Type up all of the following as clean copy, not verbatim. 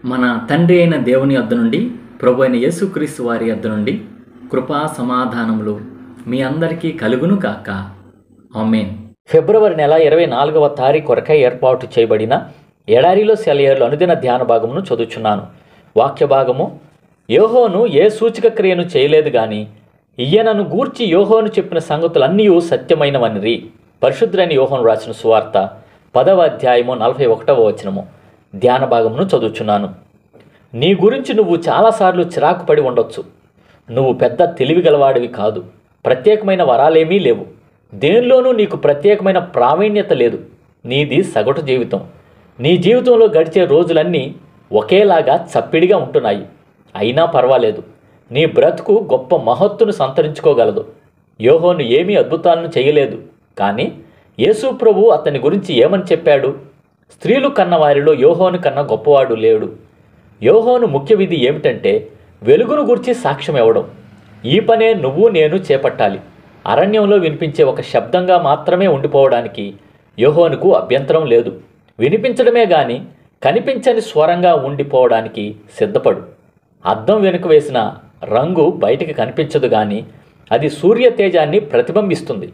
మన తండ్రి అయిన దేవుని యొద్ద నుండి, ప్రభు అయిన యేసుక్రీస్తు వారి యొద్ద నుండి కృపా సమాధానములు మీ అందరికీ కలుగును కాక. ఆమేన్. ఫిబ్రవరి నెల 24వ తారీఖు కొరకై ఏర్పాటు చేయబడిన ఎడారిలో సెలయేర్లు అనుదిన ధ్యాన భాగమును చదువుచున్నాను. వాక్య భాగము: యోహోను ఏ సూచక క్రియను చేయలేదు గాని ఈయనను గూర్చి యోహోను చెప్పిన సంగతులన్నీ సత్యమైనవనిరి. పరిశుద్ధులైన యోహోను రాసిన సువార్త 10వ అధ్యాయము 41వ వచనము. ధ్యాన భాగమును చదువుచున్నాను. నీ గురించి నువ్వు చాలాసార్లు చిరాకు పడి ఉండొచ్చు. నువ్వు పెద్ద తెలివి గలవాడివి కాదు. ప్రత్యేకమైన వరాలేమీ లేవు. దేనిలోనూ నీకు ప్రత్యేకమైన ప్రావీణ్యత లేదు. నీది సగటు జీవితం. నీ జీవితంలో గడిచే రోజులన్నీ ఒకేలాగా చప్పిడిగా ఉంటున్నాయి. అయినా పర్వాలేదు. నీ బ్రతుకు గొప్ప మహత్తును సంతరించుకోగలదు. యోహోను ఏమీ అద్భుతాలను చేయలేదు, కానీ యేసు ప్రభు అతని గురించి ఏమని చెప్పాడు? స్త్రీలు కన్న వారిలో యోహోను కన్నా గొప్పవాడు లేడు. యోహోను ముఖ్య విధి ఏమిటంటే వెలుగును గురించి సాక్ష్యం ఇవ్వడం. ఈ పనే నువ్వు నేను చేపట్టాలి. అరణ్యంలో వినిపించే ఒక శబ్దంగా మాత్రమే ఉండిపోవడానికి యోహోనుకు అభ్యంతరం లేదు. వినిపించడమే గాని కనిపించని స్వరంగా ఉండిపోవడానికి సిద్ధపడు. అద్దం వెనుక వేసిన రంగు బయటికి కనిపించదు, కానీ అది సూర్య తేజాన్ని ప్రతిబింబిస్తుంది.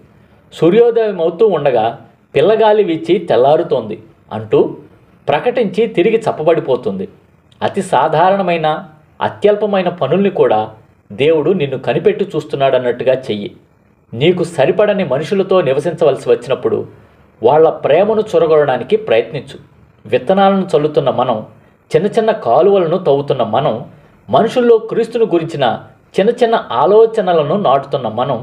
సూర్యోదయం అవుతూ ఉండగా పిల్లగాలి వీచి తెల్లారుతోంది అంటూ ప్రకటించి తిరిగి చప్పబడిపోతుంది. అతి సాధారణమైన అత్యల్పమైన పనుల్ని కూడా దేవుడు నిన్ను కనిపెట్టి చూస్తున్నాడన్నట్టుగా చెయ్యి. నీకు సరిపడని మనుషులతో నివసించవలసి వచ్చినప్పుడు వాళ్ళ ప్రేమను చొరగొనడానికి ప్రయత్నించు. విత్తనాలను చల్లుతున్న మనం, చిన్న చిన్న కాలువలను తవ్వుతున్న మనం, మనుషుల్లో క్రీస్తును గురించిన చిన్న చిన్న ఆలోచనలను నాటుతున్న మనం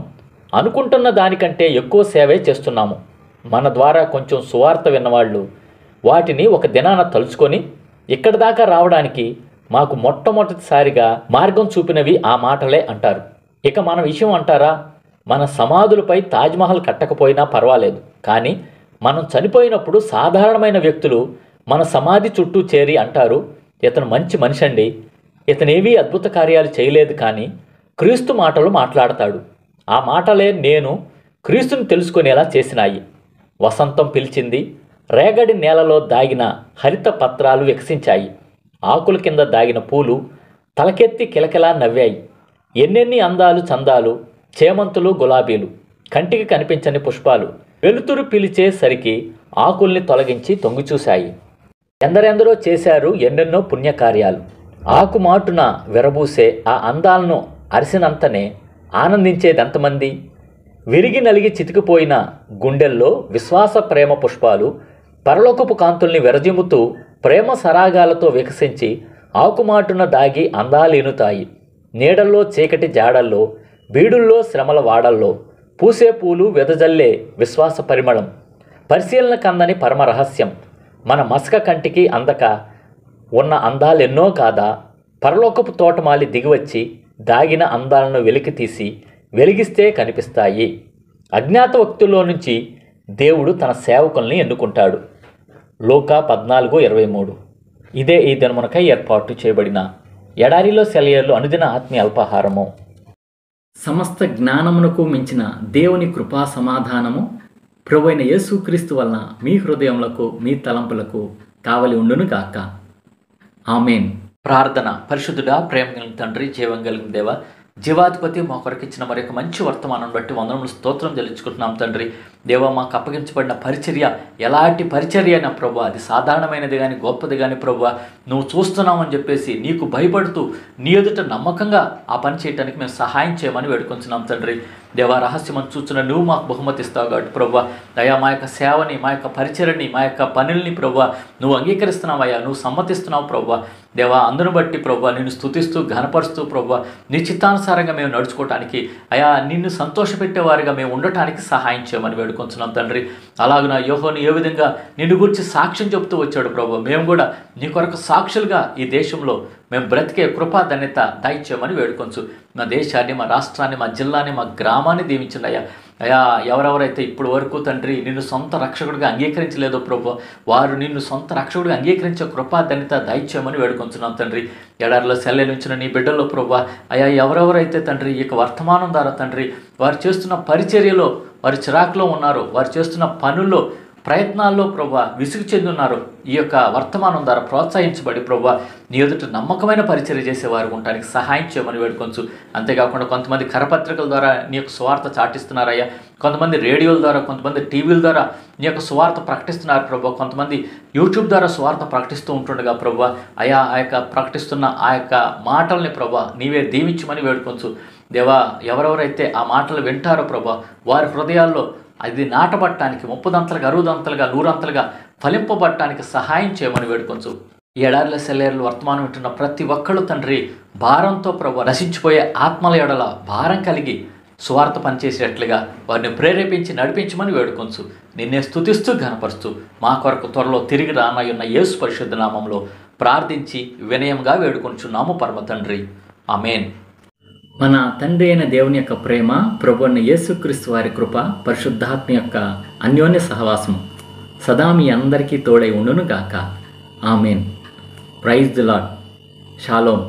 అనుకుంటున్న దానికంటే ఎక్కువ సేవే చేస్తున్నాము. మన ద్వారా కొంచెం సువార్త విన్నవాళ్ళు వాటిని ఒక దినాన తలుచుకొని ఇక్కడి దాకా రావడానికి మాకు మొట్టమొదటిసారిగా మార్గం చూపినవి ఆ మాటలే అంటారు. ఇక మన విషయం అంటారా? మన సమాధులపై తాజ్మహల్ కట్టకపోయినా పర్వాలేదు, కానీ మనం చనిపోయినప్పుడు సాధారణమైన వ్యక్తులు మన సమాధి చుట్టూ చేరి అంటారు, ఇతను మంచి మనిషి అండి, ఇతనేవీ అద్భుత కార్యాలు చేయలేదు, కానీ క్రీస్తు మాటలు మాట్లాడతాడు. ఆ మాటలే నేను క్రీస్తుని తెలుసుకునేలా చేసినాయి. వసంతం పిలిచింది. రేగడి నేలలో దాగిన హరిత పత్రాలు వికసించాయి. ఆకుల కింద దాగిన పూలు తలకెత్తి కిలకిలా నవ్వాయి. ఎన్నెన్ని అందాలు చందాలు, చేమంతులు, గులాబీలు, కంటికి కనిపించని పుష్పాలు వెలుతురు పిలిచేసరికి ఆకుల్ని తొలగించి తొంగిచూశాయి. ఎందరెందరో చేశారు ఎన్నెన్నో పుణ్యకార్యాలు. ఆకుమాటున విరబూసే ఆ అందాలను అరిసినంతనే ఆనందించేదెంతమంది? విరిగి నలిగి చితికిపోయిన గుండెల్లో విశ్వాస ప్రేమ పుష్పాలు పరలోకపు కాంతుల్ని విరజిమ్ముతూ ప్రేమ సరాగాలతో వికసించి ఆకుమాటున దాగి అందాలీనుతాయి. నీడల్లో చీకటి జాడల్లో, బీడుల్లో శ్రమల వాడల్లో పూసే పూలు వెదజల్లే విశ్వాస పరిమళం, పరిశీలన కందని పరమ రహస్యం. మన మసక కంటికి అందక ఉన్న అందాలెన్నో కాదా? పరలోకపు తోటమాలి దిగివచ్చి దాగిన అందాలను వెలికితీసి వెలిగిస్తే కనిపిస్తాయి. అజ్ఞాత వ్యక్తుల్లో నుంచి దేవుడు తన సేవకుల్ని ఎన్నుకుంటాడు. లూకా 14:23. ఇదే ఈ దినమునకై ఏర్పాటు చేయబడిన ఎడారిలో సెలయేర్లు అనుదిన ఆత్మీయ అల్పాహారము. సమస్త జ్ఞానమునకు మించిన దేవుని కృపా సమాధానము ప్రభు అయిన యేసుక్రీస్తు వలన మీ హృదయములకు, మీ తలంపులకు కావలి ఉండును గాక. ఆమేన్. ప్రార్థన. పరిశుద్ధుడా, ప్రేమ కలిగిన తండ్రి, జీవం కలిగిన దేవ, జీవాధిపతి, మా కొరకు ఇచ్చిన మరి యొక్క మంచి వర్తమానం బట్టి వందనములు స్తోత్రం చెల్లించుకుంటున్నాం తండ్రి. దేవ, మాకు అప్పగించబడిన పరిచర్య ఎలాంటి పరిచర్య అయినా ప్రభు, అది సాధారణమైనది కానీ గొప్పది కానీ ప్రభు, నువ్వు చూస్తున్నామని చెప్పేసి నీకు భయపడుతూ నీ ఎదుట నమ్మకంగా ఆ పని చేయడానికి మేము సహాయం చేయమని వేడుకొంచున్నాం తండ్రి. దేవ, రహస్యమని చూస్తున్న నువ్వు మాకు బహుమతి ఇస్తావు కాబట్టి ప్రభు, అయ్యా మా యొక్క సేవని, మా యొక్క పరిచర్ని, మా యొక్క పనుల్ని ప్రభు నువ్వు అంగీకరిస్తున్నావయ్యా, నువ్వు సమ్మతిస్తున్నావు ప్రభు. దేవా, అందును బట్టి ప్రభు నిన్ను స్తుతిస్తూ ఘనపరుస్తూ ప్రభు నీ చిత్తానుసారంగా మేము నడుచుకోవటానికి, అయా నిన్ను సంతోషపెట్టేవారుగా మేము ఉండటానికి సహాయం చేయమని వేడుకొంచున్నాం తండ్రి. అలాగున యోహోను ఏ విధంగా నిన్ను గురించి సాక్ష్యం చెప్తూ వచ్చాడు ప్రభు, మేము కూడా నీ కొరకు సాక్షులుగా ఈ దేశంలో మేము బ్రతికే కృపా ధన్యత దయచేయమని వేడుకొంచు. మా దేశాన్ని, మా రాష్ట్రాన్ని, మా జిల్లాని, మా గ్రామాన్ని దీవించండి అయ్యా. అయా, ఎవరెవరైతే ఇప్పుడు వరకు తండ్రి నిన్ను సొంత రక్షకుడిగా అంగీకరించలేదో ప్రభు, వారు నిన్ను సొంత రక్షకుడిగా అంగీకరించే కృపా ధన్యత దయచేయమని వేడుకొంచున్నాం తండ్రి. ఎడారిలో సెలయేలుంచిన నీ బిడ్డల్లో ప్రభు, అయా ఎవరెవరైతే తండ్రి ఈ యొక్క వర్తమానం ద్వారా తండ్రి వారు చేస్తున్న పరిచర్యలో వారి చిరాకులో ఉన్నారు, వారు చేస్తున్న పనుల్లో ప్రయత్నాల్లో ప్రభా విసుగు చెందున్నారు, ఈ యొక్క వర్తమానం ద్వారా ప్రోత్సహించబడి ప్రభా నీ ఎదుట నమ్మకమైన పరిచర్య చేసేవారు ఉండడానికి సహాయం చేయమని వేడుకొంచు. అంతేకాకుండా కొంతమంది కరపత్రికల ద్వారా నీ యొక్క సువార్త చాటిస్తున్నారయ్యా, కొంతమంది రేడియోల ద్వారా, కొంతమంది టీవీల ద్వారా నీ యొక్క సువార్త ప్రకటిస్తున్నారు ప్రభా, కొంతమంది యూట్యూబ్ ద్వారా సువార్త ప్రకటిస్తూ ఉంటుండగా ప్రభా అయా ఆ యొక్క ప్రకటిస్తున్న ఆ యొక్క మాటల్ని ప్రభా నీవే దీవించమని వేడుకొంచు. దేవా, ఎవరెవరైతే ఆ మాటలు వింటారో ప్రభా వారి హృదయాల్లో అది నాటబట్టడానికి 30 60 100 ఫలింపబట్టడానికి సహాయం చేయమని వేడుకొంచు. ఈ ఎడారిల సెలయేరులు వర్తమానం వింటున్న ప్రతి ఒక్కళ్ళు తండ్రి భారంతో ప్రభు నశించిపోయే ఆత్మల ఎడల భారం కలిగి సువార్త పనిచేసేటట్లుగా వారిని ప్రేరేపించి నడిపించమని వేడుకొంచు. నిన్నే స్తుతిస్తూ ఘనపరుస్తూ మా కొరకు త్వరలో తిరిగి రానయ్యున్న యేసు పరిశుద్ధ నామంలో ప్రార్థించి వినయంగా వేడుకొంచున్నాము పరమ తండ్రి. ఆమేన్. మన తండ్రి అయిన దేవుని యొక్క ప్రేమ, ప్రభు అయిన యేసుక్రీస్తు వారి కృప, పరిశుద్ధాత్మ యొక్క అన్యోన్య సహవాసము సదా మీ అందరికీ తోడై ఉండును గాక. Amen. Praise the Lord. Shalom.